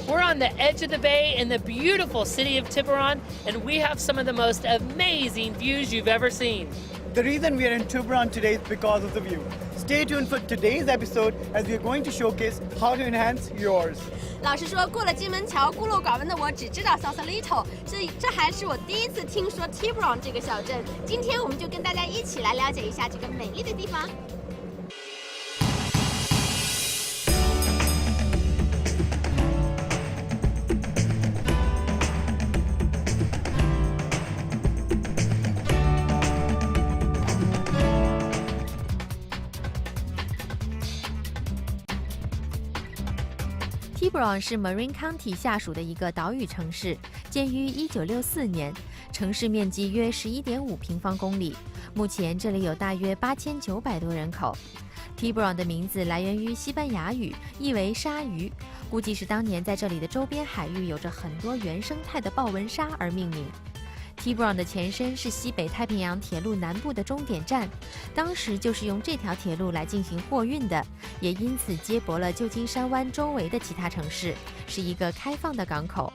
We're on the edge of the bay in the beautiful city of Tiburon, and we have some of the most amazing views you've ever seen. The reason we are in Tiburon today is because of the view. Stay tuned for today's episode as we are going to showcase how to enhance yours. 老实说，过了金门桥，孤陋寡闻的我只知道 Sausalito， 这还是我第一次听说 Tiburon 这个小镇。今天我们就跟大家一起来了解一下这个美丽的地方。Tiburon 是 Marin County 下属的一个岛屿城市，建于1964年，城市面积约11.5平方公里。目前这里有大约8900多人口。Tiburon 的名字来源于西班牙语，意为鲨鱼，估计是当年在这里的周边海域有着很多原生态的豹纹鲨而命名。Tiburon 的前身是西北太平洋铁路南部的终点站，当时就是用这条铁路来进行货运的，也因此接驳了旧金山湾周围的其他城市，是一个开放的港口。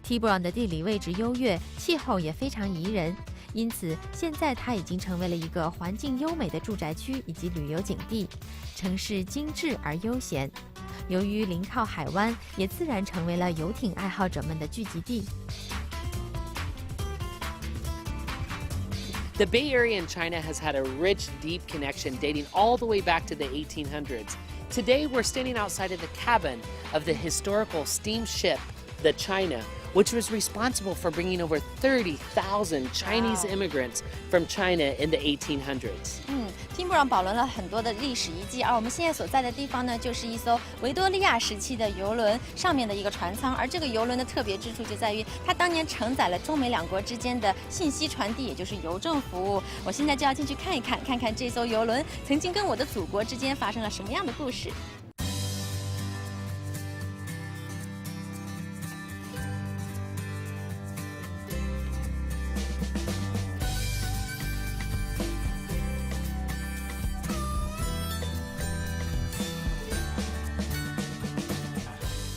Tiburon 的地理位置优越，气候也非常宜人，因此现在它已经成为了一个环境优美的住宅区以及旅游景地，城市精致而悠闲。由于临靠海湾，也自然成为了游艇爱好者们的聚集地。The Bay Area in China has had a rich, deep connection dating all the way back to the 1800s. Today, we're standing outside of the cabin of the historical steamship, the China, which was responsible for bringing over 30,000 Chinese immigrants from China in the 1800s. Tiburon 保留了很多的历史遗迹，而我们现在所在的地方呢，就是一艘维多利亚时期的游轮上面的一个船舱。而这个游轮的特别之处就在于，它当年承载了中美两国之间的信息传递，也就是邮政服务。我现在就要进去看一看，看看这艘游轮曾经跟我的祖国之间发生了什么样的故事。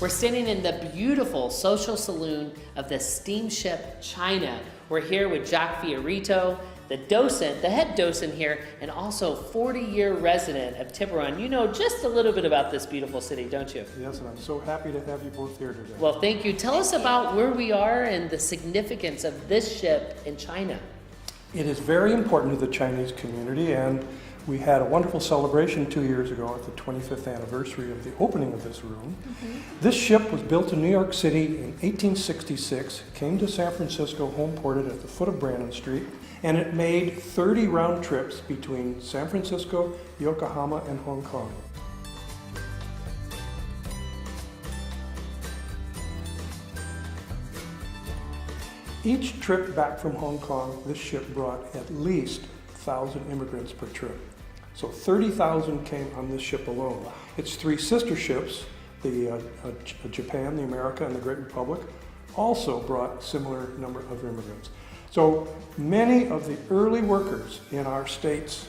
We're standing in the beautiful social saloon of the Steamship China. We're here with Jack Fiorito, the docent, the head docent here, and also 40-year resident of Tiburon. You know just a little bit about this beautiful city, don't you? Yes, and I'm so happy to have you both here today. Well, thank you. Tell us about where we are and the significance of this ship in China. It is very important to the Chinese community, and we had a wonderful celebration 2 years ago at the 25th anniversary of the opening of this room. This ship was built in New York City in 1866, came to San Francisco, home ported at the foot of Brannan Street, and it made 30 round trips between San Francisco, Yokohama, and Hong Kong. Each trip back from Hong Kong, this ship brought at least 1,000 immigrants per trip. So 30,000 came on this ship alone. Its three sister ships, the Japan, the America, and the Great Republic, also brought similar number of immigrants. So many of the early workers in our state's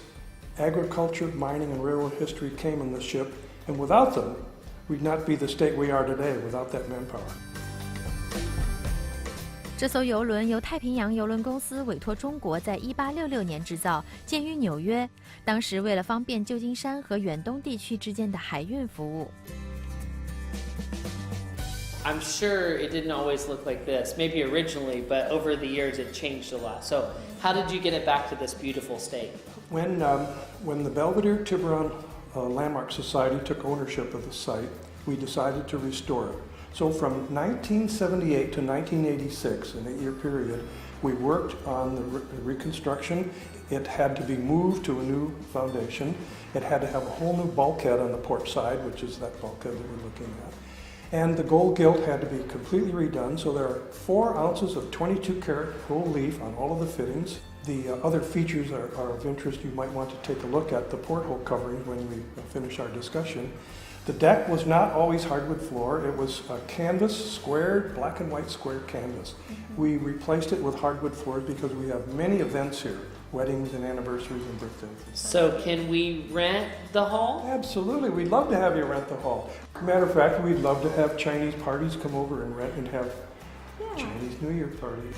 agriculture, mining, and railroad history came on this ship, and without them, we'd not be the state we are today without that manpower. 这艘游轮由太平洋邮轮公司委托中国在1866年制造，建于纽约。当时为了方便旧金山和远东地区之间的海运服务。I'm sure it didn't always look like this, maybe originally, but over the years it changed a lot. So how did you get it back to this beautiful state? When the Belvedere Tiburon Landmark Society took ownership of the site, we decided to restore it. So from 1978 to 1986, an 8-year period, we worked on the reconstruction. It had to be moved to a new foundation. It had to have a whole new bulkhead on the port side, which is that bulkhead that we're looking at. And the gold gilt had to be completely redone, so there are 4 ounces of 22-karat gold leaf on all of the fittings. The other features are of interest. You might want to take a look at the porthole covering when we finish our discussion. The deck was not always hardwood floor. It was canvas, squared, black and white squared canvas. We replaced it with hardwood floors because we have many events here. weddings and anniversaries and birthdays. So can we rent the hall? Absolutely, we'd love to have you rent the hall. Matter of fact, we'd love to have Chinese parties come over and rent and have Chinese New Year parties.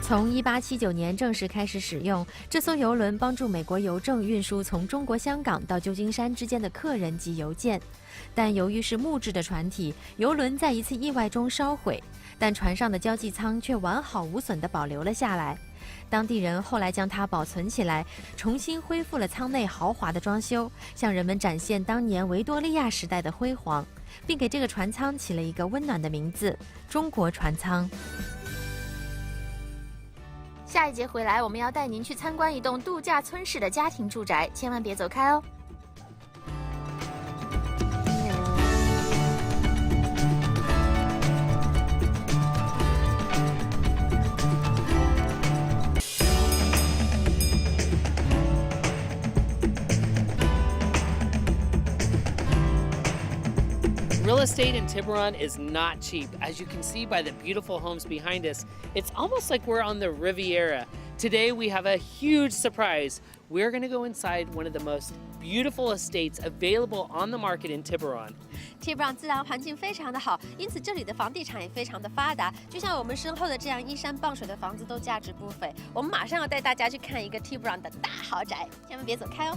从1879年正式开始使用，这艘邮轮帮助美国邮政运输从中国香港到旧金山之间的客人及邮件。但由于是木质的船体，邮轮在一次意外中烧毁，但船上的交际舱却完好无损地保留了下来。当地人后来将它保存起来，重新恢复了舱内豪华的装修，向人们展现当年维多利亚时代的辉煌，并给这个船舱起了一个温暖的名字——中国船舱。下一节回来，我们要带您去参观一栋度假村式的家庭住宅，千万别走开哦。Real estate in Tiburon is not cheap. As you can see by the beautiful homes behind us, it's almost like we're on the Riviera. Today we have a huge surprise. We're going to go inside one of the most beautiful estates available on the market in Tiburon. Tiburon 自然环境非常的好，因此这里的房地产也非常的发达。就像我们身后的这样依山傍水的房子都价值不菲。我们马上要带大家去看一个 Tiburon 的大豪宅，千万别走开哦。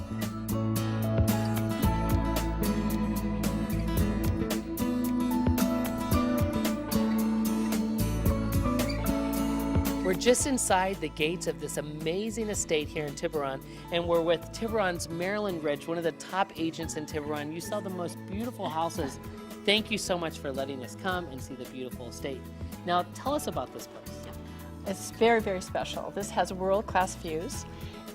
We're just inside the gates of this amazing estate here in Tiburon, and we're with Tiburon's Marilyn Rich, one of the top agents in Tiburon. You sell the most beautiful houses. Thank you so much for letting us come and see the beautiful estate. Now, tell us about this place. It's very, very special. This has world-class views,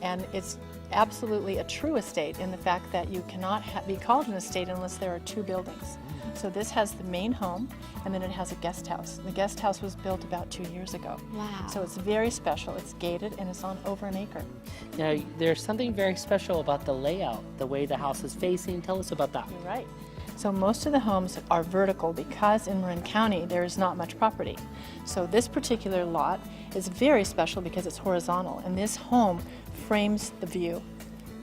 and it's absolutely a true estate in the fact that you cannot be called an estate unless there are two buildings. So this has the main home, and then it has a guest house. The guest house was built about 2 years ago. Wow. So it's very special. It's gated, and it's on over an acre. Now, there's something very special about the layout, the way the house is facing. Tell us about that. You're right. So most of the homes are vertical because in Marin County there is not much property. So this particular lot is very special because it's horizontal, and this home frames the view.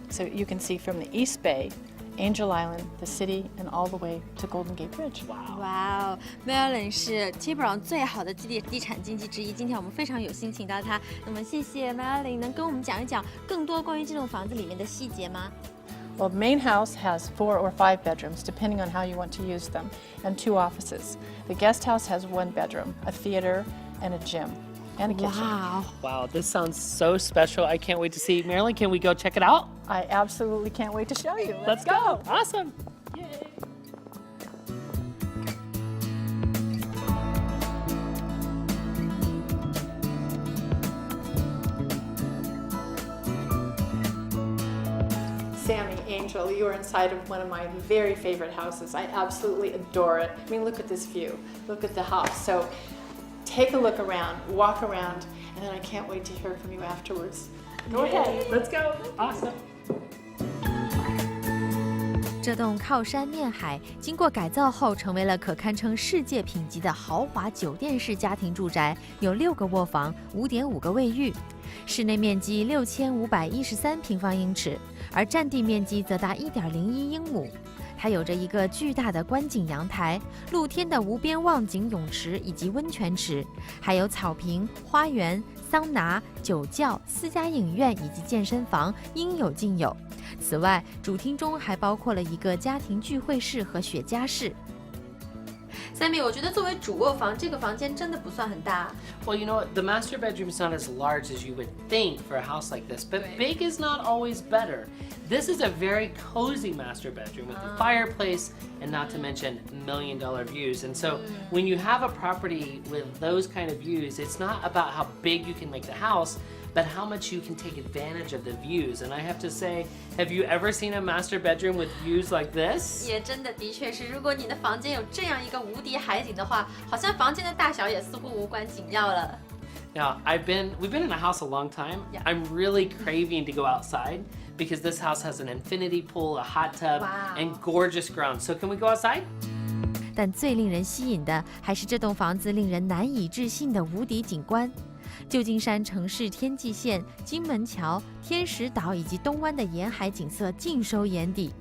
So you can see from the East Bay, Angel Island, the city, and all the way to Golden Gate Bridge. Wow. 哇哦 ，Marilyn 是 Tiburon 最好的地产经纪之一。今天我们非常有幸请到他，那么谢谢 Marilyn， 能跟我们讲一讲更多关于这栋房子里面的细节吗？ Well, the main house has 4 or 5 bedrooms, depending on how you want to use them, and 2 offices. The guest house has 1 bedroom, a theater, and a gym, and a kitchen. Wow. Wow, this sounds so special. I can't wait to see. Marilyn, can we go check it out? I absolutely can't wait to show you. Let's go. Awesome. Sammy, Angel, you are inside of one of my very favorite houses. I absolutely adore it. I mean, look at this view. Look at the house. So take a look around, walk around, and then I can't wait to hear from you afterwards. Go ahead. Let's go. Awesome. 这栋靠山面海，经过改造后成为了可堪称世界品级的豪华酒店式家庭住宅，有6个卧房，5.5个卫浴，室内面积6513平方英尺，而占地面积则达1.01英亩。它有着一个巨大的观景阳台、露天的无边望景泳池以及温泉池，还有草坪、花园、桑拿、酒窖、私家影院以及健身房，应有尽有。此外，主厅中还包括了一个家庭聚会室和雪茄室。Sammy， 我觉得作为主卧房，这个房间真的不算很大。 Well, you know what? The master bedroom is not as large as you would think for a house like this, but big is not always better. This is a very cozy master bedroom with a fireplace and not to mention $1 million views. And so when you have a property with those kind of views, it's not about how big you can make the house, but how much you can take advantage of the views. And I have to say, have you ever seen a master bedroom with views like this? 也真的的确是，如果你的房间有这样一个无敌海景的话，好像房间的大小也似乎无关紧要了。 Now, we've been in a house a long time. Yeah. I'm really craving to go outside because this house has an infinity pool, a hot tub, Wow. and gorgeous grounds. So can we go outside? 但最令人吸引的还是这栋房子令人难以置信的无敌景观。旧金山城市天际线、金门桥、天使岛以及东湾的沿海景色尽收眼底。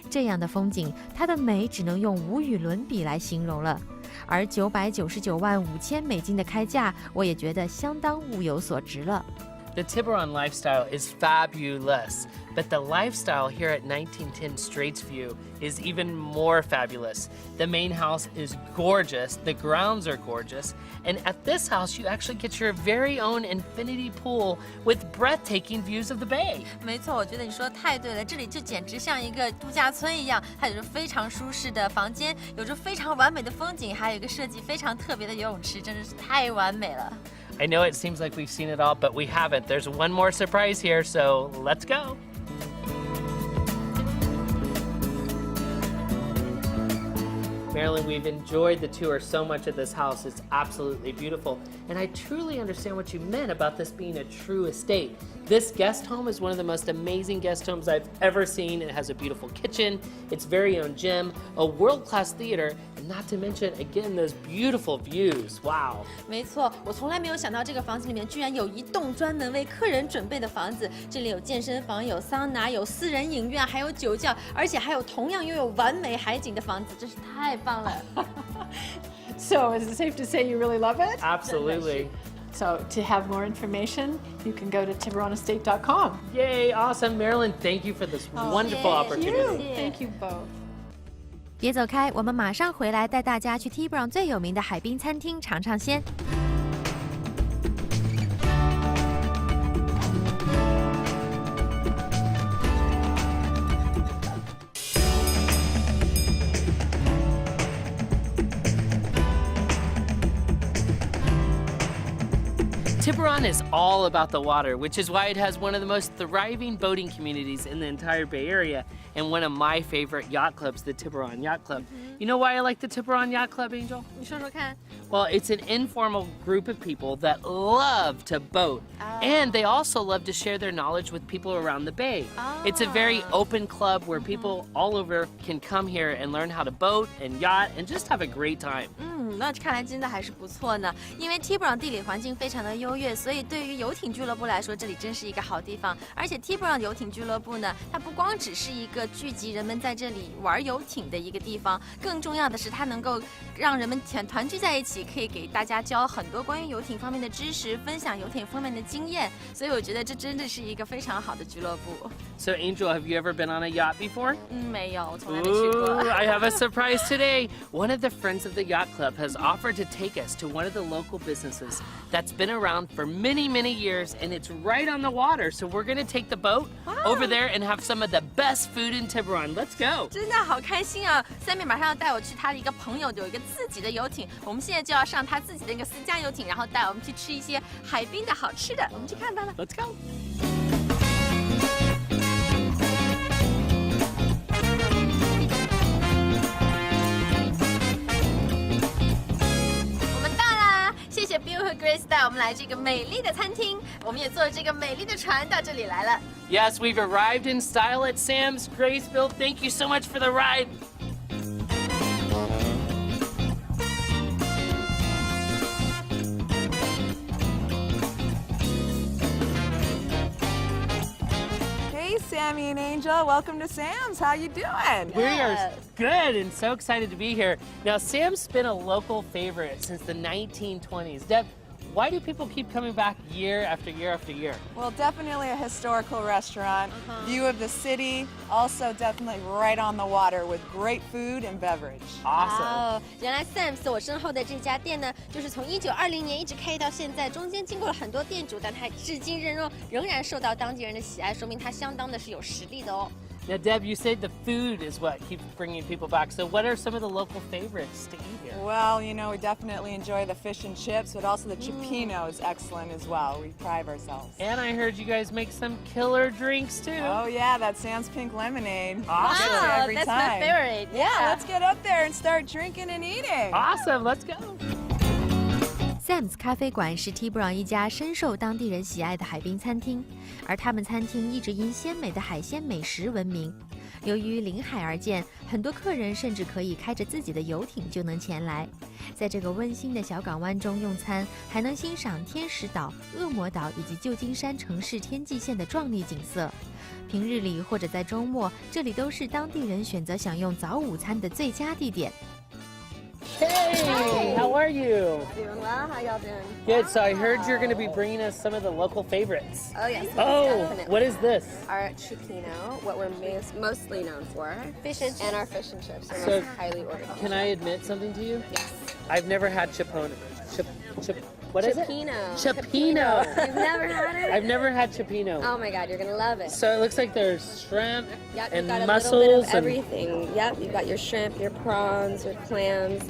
这样的风景，它的美只能用无与伦比来形容了。而999万5千美金的开价，我也觉得相当物有所值了。The Tiburon lifestyle is fabulous, but the lifestyle here at 1910 Straits View is even more fabulous. The main house is gorgeous, the grounds are gorgeous, and at this house you actually get your very own infinity pool with breathtaking views of the bay. 没错，我觉得你说的太对了，这里就简直像一个度假村一样，它有着非常舒适的房间，有着非常完美的风景，还有一个设计非常特别的游泳池，真的是太完美了。I know it seems like we've seen it all, but we haven't. There's one more surprise here, so let's go. Marilyn, we've enjoyed the tour so much of this house. It's absolutely beautiful. And I truly understand what you meant about this being a true estate. This guest home is one of the most amazing guest homes I've ever seen. It has a beautiful kitchen, its very own gym, a world-class theater, and not to mention, again, those beautiful views. Wow. 没错，我从来没有想到这个房子里面居然有一栋专门为客人准备的房子。这里有健身房、有桑拿、有私人影院，还有酒窖，而且还有同样拥有完美海景的房子，真是太棒了。So is it safe to say you really love it? Absolutely. So to have more information, you can go to tiburonestate.com. Yay, awesome. Marilyn, thank you for this wonderful opportunity. Thank you both. 别走开，我们马上回来带大家去 Tiburon 最有名的海滨餐厅尝尝鲜。Tiburon is all about the water, which is why it has one of the most thriving boating communities in the entire Bay Area and one of my favorite yacht clubs, the Tiburon Yacht Club. You know why I like the Tiburon Yacht Club, Angel? 你说说看。Well, it's an informal group of people that love to boat, and they also love to share their knowledge with people around the bay. It's a very open club where people all over can come here and learn how to boat and yacht and just have a great time. 那看来真的还是不错呢。因为 Tiburon 地理环境非常的优越，所以对于游艇俱乐部来说，这里真是一个好地方。而且 Tiburon 游艇俱乐部呢，它不光只是一个聚集人们在这里玩游艇的一个地方，更重要的是它能够让人们团聚在一起，可以给大家教很多关于游艇方面的知识，分享游艇方面的经验。所以我觉得这真的是一个非常好的俱乐部。So, Angel, have you ever been on a yacht before? 没有，我从来没去过。Ooh, I have a surprise today. One of the friends of the Yacht Club has offered to take us to one of the local businesses that's been around for many, many years, and it's right on the water. So we're going to take the boat over there and have some of the best food in Tiburon. Let's go. 真的好开心啊！Sammy 马上要带我去他的一个朋友有一个自己的游艇，我们现在就要上他自己的一个私家游艇，然后带我们去吃一些海滨的好吃的。我们去看他了。Let's go. 谢谢 Bill 和 Grace 带我们来这个美丽的餐厅，我们也坐着这个美丽的船到这里来了。Yes, we've arrived in style at Sam's. Grace, Bill, thank you so much for the ride. Hey, Sammy and Angel, welcome to Sam's. How you doing? We are good and so excited to be here. Now, Sam's been a local favorite since the 1920s. Deb, why do people keep coming back year after year after year? Well, definitely a historical restaurant. View of the city, also definitely right on the water with great food and beverage. Awesome. 原来 Sam's 我身后的这家店呢，就是从1920年一直开到现在，中间经过了很多店主，但它至今仍然受到当地人的喜爱，说明它相当的是有实力的哦。Now, Deb, you said the food is what keeps bringing people back. So what are some of the local favorites to eat here? Well, you know, we definitely enjoy the fish and chips, but also the cioppino is excellent as well. We pride ourselves. And I heard you guys make some killer drinks too. Oh yeah, that Sam's Pink Lemonade. Awesome. Gets you every that's time. my favorite. Yeah, let's get up there and start drinking and eating. Awesome, let's go. Sam's 咖啡馆是 Tiburon 一家深受当地人喜爱的海滨餐厅，而他们餐厅一直因鲜美的海鲜美食闻名。由于临海而建，很多客人甚至可以开着自己的游艇就能前来，在这个温馨的小港湾中用餐，还能欣赏天使岛、恶魔岛以及旧金山城市天际线的壮丽景色。平日里或者在周末，这里都是当地人选择享用早午餐的最佳地点。Hey, how are you? Doing well. How y'all doing? Good. So I heard you're going to be bringing us some of the local favorites. Oh yes. Oh, definitely. what is this? Our chipino, what we're mostly known for, and our fish and chips are So, most highly ordered. Can I admit something to you? Yes. I've never had what is it? Chipino. Chipino. You've never had it? I've never had chipino. Oh my God, you're gonna love it. So it looks like there's shrimp Yep, and you've got a mussels little bit of and everything. Yep, you've got your shrimp, your prawns, your clams.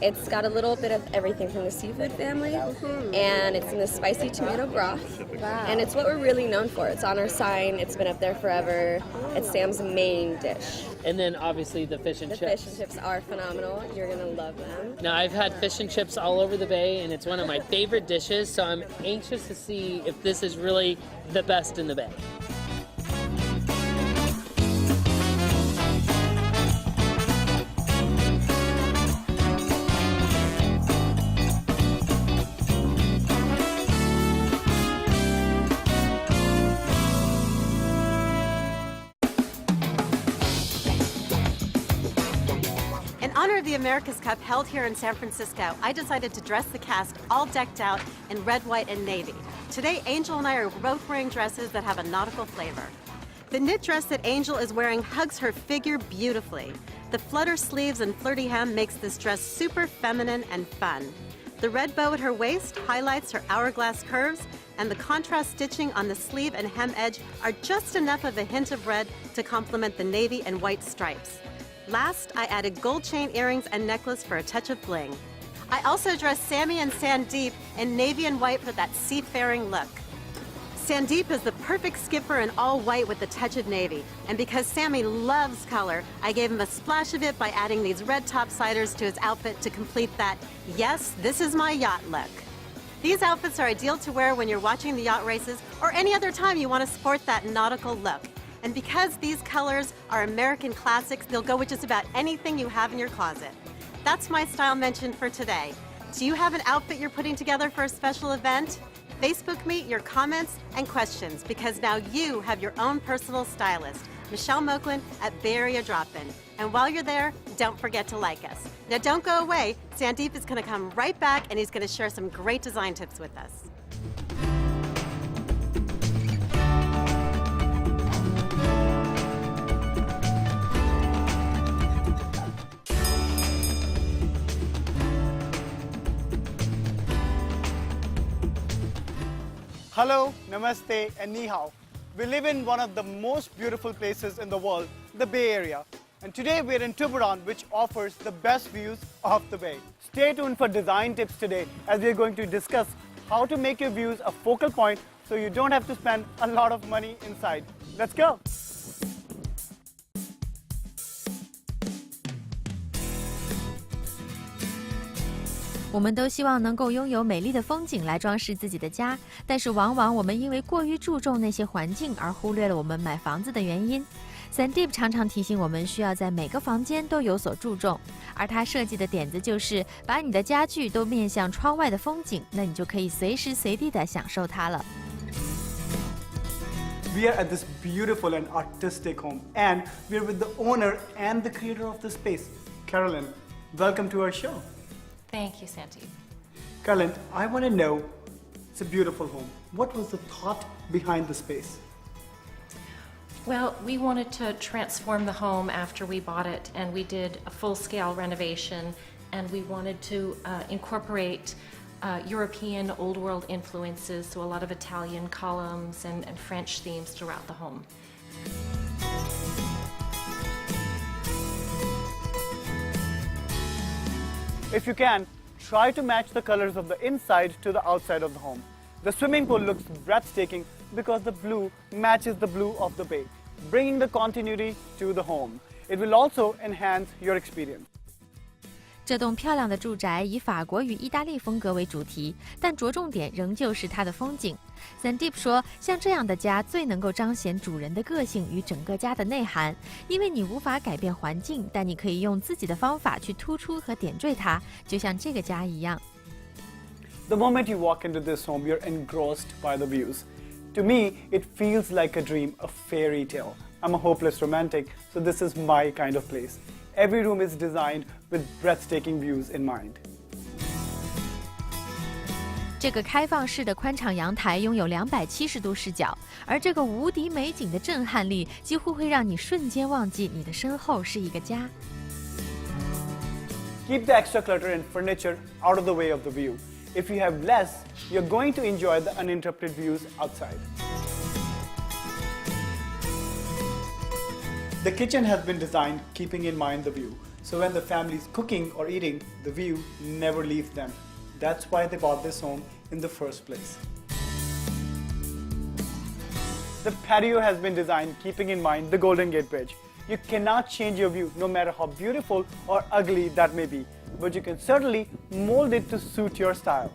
It's got a little bit of everything from the seafood family, and it's in the spicy tomato broth. Wow. And it's what we're really known for. It's on our sign. It's been up there forever. It's Sam's main dish. and then obviously the fish and The chips. fish and chips are phenomenal. You're gonna love them. Now I've had fish and chips all over the bay, and it's one of my favorite dishes. So I'm anxious to see if this is really the best in the bay. In honor of the America's Cup held here in San Francisco, I decided to dress the cast all decked out in red, white, and navy. Today, Angel and I are both wearing dresses that have a nautical flavor. The knit dress that Angel is wearing hugs her figure beautifully. The flutter sleeves and flirty hem makes this dress super feminine and fun. The red bow at her waist highlights her hourglass curves, and the contrast stitching on the sleeve and hem edge are just enough of a hint of red to complement the navy and white stripes. Last, I added gold chain earrings and necklace for a touch of bling. I also dressed Sammy and Sandeep in navy and white for that seafaring look. Sandeep is the perfect skipper in all white with a touch of navy. And because Sammy loves color, I gave him a splash of it by adding these red topsiders to his outfit to complete that, yes, this is my yacht look. These outfits are ideal to wear when you're watching the yacht races or any other time you want to sport that nautical look. And because these colors are American classics, they'll go with just about anything you have in your closet. That's my style mention for today. Do you have an outfit you're putting together for a special event? Facebook me your comments and questions, because now you have your own personal stylist, Michelle Moklin at Bay Area Drop-In. And while you're there, don't forget to like us. Now don't go away. Sandeep is going to come right back and he's going to share some great design tips with us. Hello, namaste, and ni hao. We live in one of the most beautiful places in the world, the Bay Area. And today we're in Tiburon, which offers the best views of the bay. Stay tuned for design tips today, as we're going to discuss how to make your views a focal point so you don't have to spend a lot of money inside. Let's go! 我们都希望能够拥有美丽的风景来装饰自己的家，但是往往我们因为过于注重那些环境而忽略了我们买房子的原因。Sandeep 常常提醒我们需要在每个房间都有所注重，而他设计的点子就是把你的家具都面向窗外的风景，那你就可以随时随地的享受它了。 We are at this beautiful and artistic home, and we're with the owner and the creator of the space, Carolyn. Welcome to our show. Thank you, Sandeep. Carolyn, I want to know, it's a beautiful home. What was the thought behind the space? Well, we wanted to transform the home after we bought it, and we did a full-scale renovation, and we wanted to incorporate European Old World influences, so a lot of Italian columns and French themes throughout the home. If you can, try to match the colors of the inside to the outside of the home. The swimming pool looks breathtaking because the blue matches the blue of the bay, bringing the continuity to the home. It will also enhance your experience. 这栋漂亮的住宅以法国与意大利风格为主题，但着重点仍旧是它的风景。Sandeep 说，像这样的家最能够彰显主人的个性与整个家的内涵，因为你无法改变环境，但你可以用自己的方法去突出和点缀它，就像这个家一样。The moment you walk into this home, you're engrossed by the views. To me, it feels like a dream, a fairy tale. I'm a hopeless romantic, so this is my kind of place. Every room is designed with breathtaking views in mind. 这个开放式的宽敞阳台拥有270度视角，而这个无敌美景的震撼力几乎会让你瞬间忘记你的身后是一个家。Keep the extra clutter and furniture out of the way of the view. If you have less, you're going to enjoy the uninterrupted views outside. The kitchen has been designed keeping in mind the view, so when the family is cooking or eating, the view never leaves them. That's why they bought this home in the first place. The patio has been designed keeping in mind the Golden Gate Bridge. You cannot change your view no matter how beautiful or ugly that may be, but you can certainly mold it to suit your style.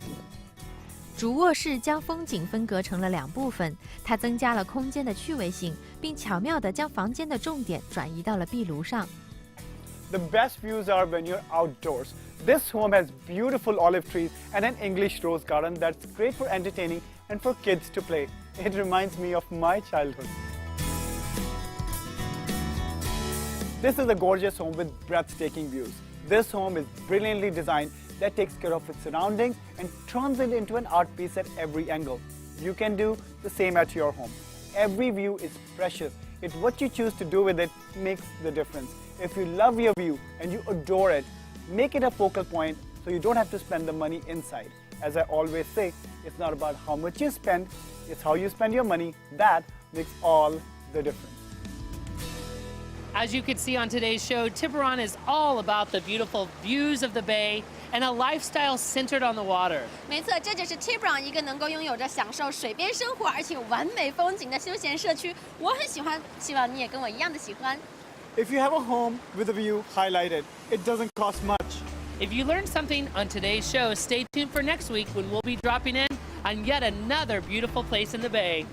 主卧室将风景分隔成了2部分，它增加了空间的趣味性，并巧妙地将房间的重点转移到了壁炉上。The best views are when you're outdoors. This home has beautiful olive trees and an English rose garden that's great for entertaining and for kids to play. It reminds me of my childhood. This is a gorgeous home with breathtaking views. This home is brilliantly designed that takes care of its surroundings and turns it into an art piece at every angle. You can do the same at your home. Every view is precious. It's what you choose to do with it makes the difference. If you love your view and you adore it, make it a focal point so you don't have to spend the money inside. As I always say, it's not about how much you spend, it's how you spend your money. That makes all the difference. As you could see on today's show, Tiburon is all about the beautiful views of the bay and a lifestyle centered on the water. 没错，这就是 Tiburon 一个能够拥有着享受水边生活而且完美风景的休闲社区。我很喜欢，希望你也跟我一样的喜欢。If you have a home with a view, highlight it. It doesn't cost much. If you learned something on today's show, stay tuned for next week when we'll be dropping in on yet another beautiful place in the bay.